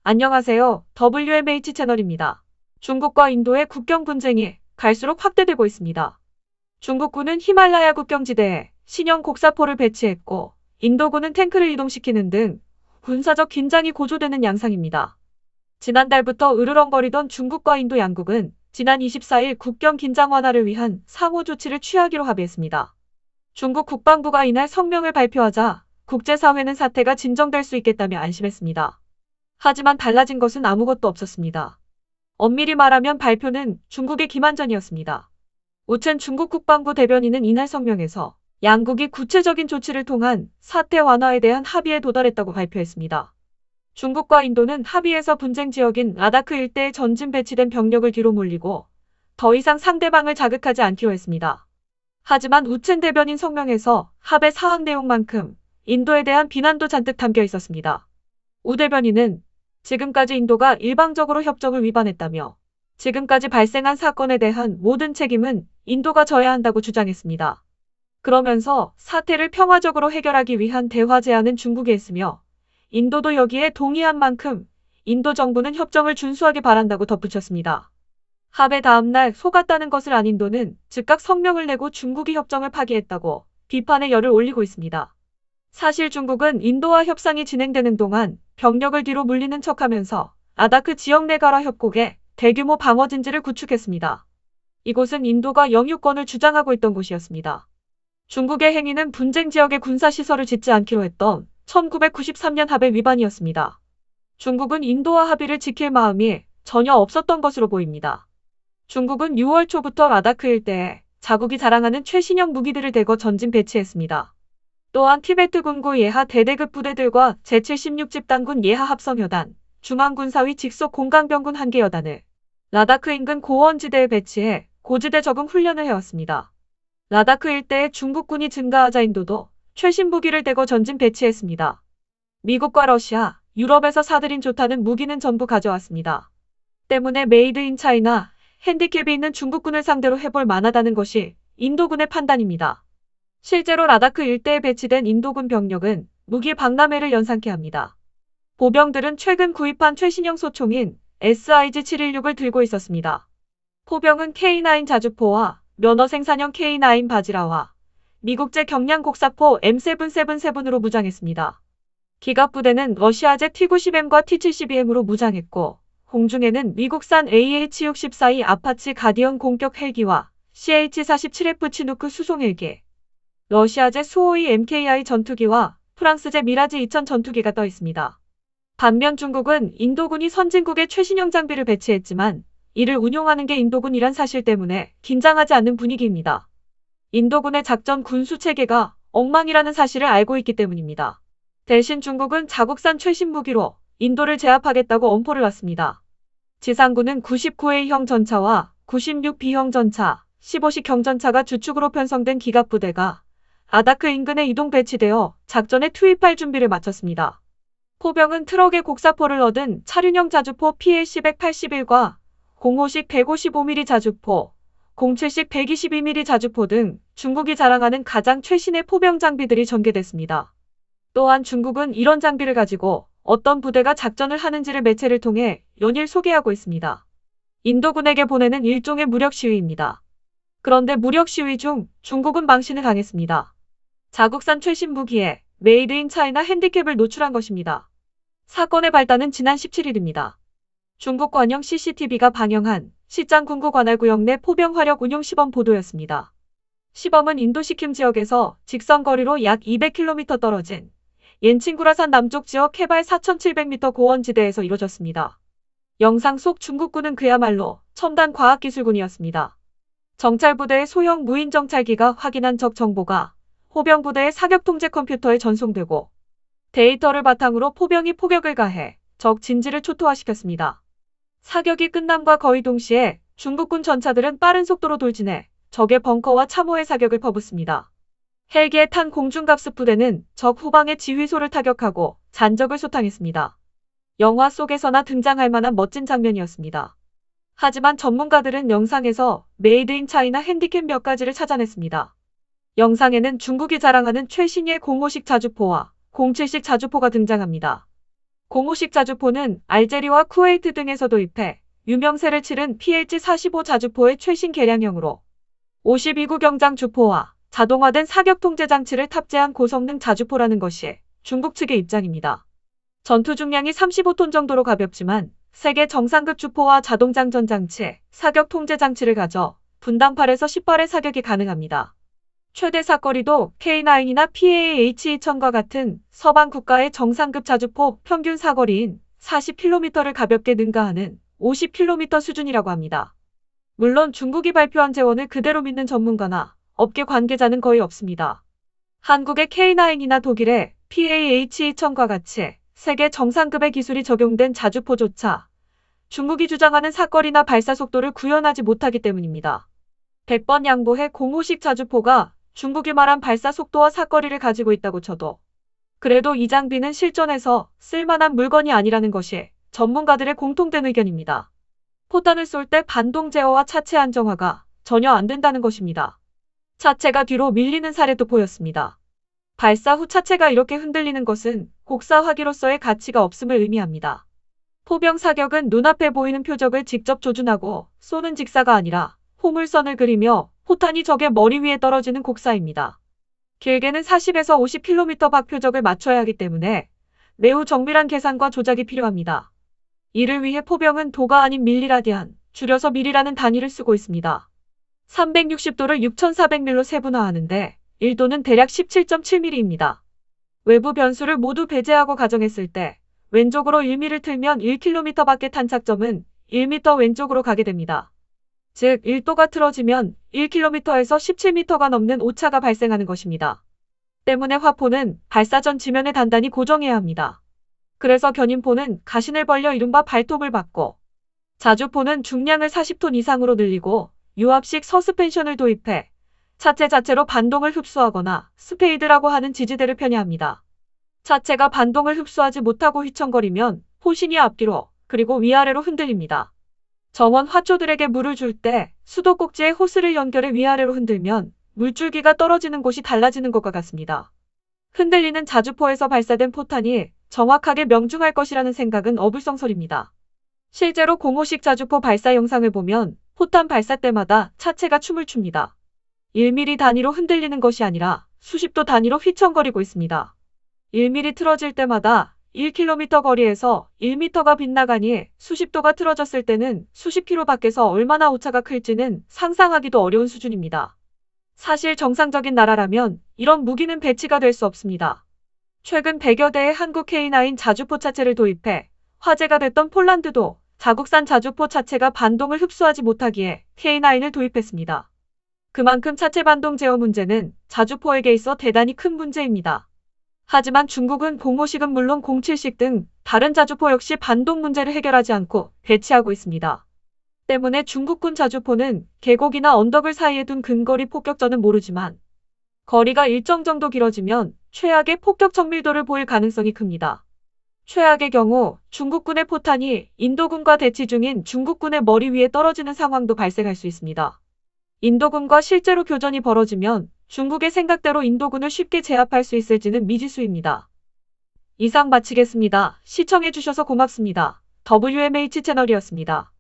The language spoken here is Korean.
안녕하세요. WMH 채널입니다. 중국과 인도의 국경 분쟁이 갈수록 확대되고 있습니다. 중국군은 히말라야 국경지대에 신형 곡사포를 배치했고, 인도군은 탱크를 이동시키는 등 군사적 긴장이 고조되는 양상입니다. 지난달부터 으르렁거리던 중국과 인도 양국은 지난 24일 국경 긴장 완화를 위한 상호 조치를 취하기로 합의했습니다. 중국 국방부가 이날 성명을 발표하자 국제사회는 사태가 진정될 수 있겠다며 안심했습니다. 하지만 달라진 것은 아무것도 없었습니다. 엄밀히 말하면 발표는 중국의 기만전이었습니다. 우첸 중국 국방부 대변인은 이날 성명에서 양국이 구체적인 조치를 통한 사태 완화에 대한 합의에 도달했다고 발표했습니다. 중국과 인도는 합의에서 분쟁 지역인 라다크 일대에 전진 배치된 병력을 뒤로 몰리고 더 이상 상대방을 자극하지 않기로 했습니다. 하지만 우첸 대변인 성명에서 합의 사항 내용만큼 인도에 대한 비난도 잔뜩 담겨 있었습니다. 우 대변인은 지금까지 인도가 일방적으로 협정을 위반했다며 지금까지 발생한 사건에 대한 모든 책임은 인도가 져야 한다고 주장했습니다. 그러면서 사태를 평화적으로 해결하기 위한 대화 제안은 중국이 했으며 인도도 여기에 동의한 만큼 인도 정부는 협정을 준수하기 바란다고 덧붙였습니다. 합의 다음날 속았다는 것을 안 인도는 즉각 성명을 내고 중국이 협정을 파기했다고 비판의 열을 올리고 있습니다. 사실 중국은 인도와 협상이 진행되는 동안 병력을 뒤로 물리는 척하면서 라다크 지역 내 가라 협곡에 대규모 방어 진지를 구축했습니다. 이곳은 인도가 영유권을 주장하고 있던 곳이었습니다. 중국의 행위는 분쟁 지역에 군사시설을 짓지 않기로 했던 1993년 합의 위반이었습니다. 중국은 인도와 합의를 지킬 마음이 전혀 없었던 것으로 보입니다. 중국은 6월 초부터 라다크 일대에 자국이 자랑하는 최신형 무기들을 대거 전진 배치했습니다. 또한 티베트 군구 예하 대대급 부대들과 제76집단군 예하 합성여단, 중앙군사위 직속 공강병군 한개 여단을 라다크 인근 고원지대에 배치해 고지대 적응 훈련을 해왔습니다. 라다크 일대에 중국군이 증가하자 인도도 최신 무기를 대거 전진 배치했습니다. 미국과 러시아, 유럽에서 사들인 좋다는 무기는 전부 가져왔습니다. 때문에 메이드 인 차이나 핸디캡이 있는 중국군을 상대로 해볼 만하다는 것이 인도군의 판단입니다. 실제로 라다크 일대에 배치된 인도군 병력은 무기 박람회를 연상케 합니다. 보병들은 최근 구입한 최신형 소총인 SIG-716을 들고 있었습니다. 포병은 K9 자주포와 면허 생산형 K9 바지라와 미국제 경량 곡사포 M777으로 무장했습니다. 기갑부대는 러시아제 T-90M과 T-72M으로 무장했고 공중에는 미국산 AH-64E 아파치 가디언 공격 헬기와 CH-47F 치누크 수송 헬기, 러시아제 수호이 MKI 전투기와 프랑스제 미라지 2000 전투기가 떠 있습니다. 반면 중국은 인도군이 선진국의 최신형 장비를 배치했지만 이를 운용하는 게 인도군이란 사실 때문에 긴장하지 않는 분위기입니다. 인도군의 작전 군수 체계가 엉망이라는 사실을 알고 있기 때문입니다. 대신 중국은 자국산 최신 무기로 인도를 제압하겠다고 엄포를 놨습니다. 지상군은 99A형 전차와 96B형 전차, 15식 경전차가 주축으로 편성된 기갑부대가 라다크 인근에 이동 배치되어 작전에 투입할 준비를 마쳤습니다. 포병은 트럭에 곡사포를 얻은 차륜형 자주포 PL-181과 05식 155mm 자주포, 07식 122mm 자주포 등 중국이 자랑하는 가장 최신의 포병 장비들이 전개됐습니다. 또한 중국은 이런 장비를 가지고 어떤 부대가 작전을 하는지를 매체를 통해 연일 소개하고 있습니다. 인도군에게 보내는 일종의 무력 시위입니다. 그런데 무력 시위 중 중국은 망신을 당했습니다. 자국산 최신 무기에 메이드 인 차이나 핸디캡을 노출한 것입니다. 사건의 발단은 지난 17일입니다. 중국 관영 CCTV가 방영한 시장 군구 관할 구역 내 포병 화력 운용 시범 보도였습니다. 시범은 인도 시킴 지역에서 직선거리로 약 200km 떨어진 옌칭구라산 남쪽 지역 해발 4700m 고원지대에서 이뤄졌습니다. 영상 속 중국군은 그야말로 첨단 과학기술군이었습니다. 정찰부대의 소형 무인 정찰기가 확인한 적 정보가 포병부대의 사격 통제 컴퓨터에 전송되고 데이터를 바탕으로 포병이 포격을 가해 적 진지를 초토화시켰습니다. 사격이 끝남과 거의 동시에 중국군 전차들은 빠른 속도로 돌진해 적의 벙커와 참호의 사격을 퍼붓습니다. 헬기에 탄 공중갑습 부대는 적 후방의 지휘소를 타격하고 잔적을 소탕했습니다. 영화 속에서나 등장할 만한 멋진 장면이었습니다. 하지만 전문가들은 영상에서 메이드 인 차이나 핸디캡 몇 가지를 찾아냈습니다. 영상에는 중국이 자랑하는 최신의 05식 자주포와 07식 자주포가 등장합니다. 공호식 자주포는 알제리와 쿠웨이트 등에서 도입해 유명세를 치른 PH-45 자주포의 최신 개량형으로 52구 경장 주포와 자동화된 사격 통제 장치를 탑재한 고성능 자주포라는 것이 중국 측의 입장입니다. 전투 중량이 35톤 정도로 가볍지만 세계 정상급 주포와 자동장전 장치, 사격 통제 장치를 가져 분당 8에서 10발의 사격이 가능합니다. 최대 사거리도 K9이나 PAH-2000과 같은 서방 국가의 정상급 자주포 평균 사거리인 40km를 가볍게 능가하는 50km 수준이라고 합니다. 물론 중국이 발표한 재원을 그대로 믿는 전문가나 업계 관계자는 거의 없습니다. 한국의 K9이나 독일의 PAH-2000과 같이 세계 정상급의 기술이 적용된 자주포조차 중국이 주장하는 사거리나 발사 속도를 구현하지 못하기 때문입니다. 100번 양보해 공호식 자주포가 중국이 말한 발사 속도와 사거리를 가지고 있다고 쳐도 그래도 이 장비는 실전에서 쓸만한 물건이 아니라는 것이 전문가들의 공통된 의견입니다. 포탄을 쏠 때 반동 제어와 차체 안정화가 전혀 안 된다는 것입니다. 차체가 뒤로 밀리는 사례도 보였습니다. 발사 후 차체가 이렇게 흔들리는 것은 곡사화기로서의 가치가 없음을 의미합니다. 포병 사격은 눈앞에 보이는 표적을 직접 조준하고 쏘는 직사가 아니라 포물선을 그리며 포탄이 적의 머리 위에 떨어지는 곡사입니다. 길게는 40에서 50km 밖 표적을 맞춰야 하기 때문에 매우 정밀한 계산과 조작이 필요합니다. 이를 위해 포병은 도가 아닌 밀리라디안, 줄여서 밀이라는 단위를 쓰고 있습니다. 360도를 6400밀로 세분화하는데 1도는 대략 17.7mm입니다. 외부 변수를 모두 배제하고 가정했을 때 왼쪽으로 1mm를 틀면 1km 밖의 탄착점은 1m 왼쪽으로 가게 됩니다. 즉 1도가 틀어지면 1km에서 17m가 넘는 오차가 발생하는 것입니다. 때문에 화포는 발사 전 지면에 단단히 고정해야 합니다. 그래서 견인포는 가신을 벌려 이른바 발톱을 받고 자주포는 중량을 40톤 이상으로 늘리고 유압식 서스펜션을 도입해 차체 자체로 반동을 흡수하거나 스페이드라고 하는 지지대를 편애합니다. 차체가 반동을 흡수하지 못하고 휘청거리면 포신이 앞뒤로 그리고 위아래로 흔들립니다. 정원 화초들에게 물을 줄 때 수도꼭지에 호스를 연결해 위아래로 흔들면 물줄기가 떨어지는 곳이 달라지는 것과 같습니다. 흔들리는 자주포에서 발사된 포탄이 정확하게 명중할 것이라는 생각은 어불성설입니다. 실제로 공호식 자주포 발사 영상을 보면 포탄 발사 때마다 차체가 춤을 춥니다. 1mm 단위로 흔들리는 것이 아니라 수십도 단위로 휘청거리고 있습니다. 1mm 틀어질 때마다 1km 거리에서 1m가 빗나가니 수십도가 틀어졌을 때는 수십 킬로 밖에서 얼마나 오차가 클지는 상상하기도 어려운 수준입니다. 사실 정상적인 나라라면 이런 무기는 배치가 될 수 없습니다. 최근 100여 대의 한국 K9 자주포 차체를 도입해 화제가 됐던 폴란드도 자국산 자주포 차체가 반동을 흡수하지 못하기에 K9을 도입했습니다. 그만큼 차체 반동 제어 문제는 자주포에게 있어 대단히 큰 문제입니다. 하지만 중국은 공호식은 물론 07식 등 다른 자주포 역시 반동 문제를 해결하지 않고 배치하고 있습니다. 때문에 중국군 자주포는 계곡이나 언덕을 사이에 둔 근거리 폭격전은 모르지만 거리가 일정 정도 길어지면 최악의 폭격 정밀도를 보일 가능성이 큽니다. 최악의 경우 중국군의 포탄이 인도군과 대치 중인 중국군의 머리 위에 떨어지는 상황도 발생할 수 있습니다. 인도군과 실제로 교전이 벌어지면 중국의 생각대로 인도군을 쉽게 제압할 수 있을지는 미지수입니다. 이상 마치겠습니다. 시청해주셔서 고맙습니다. WMH 채널이었습니다.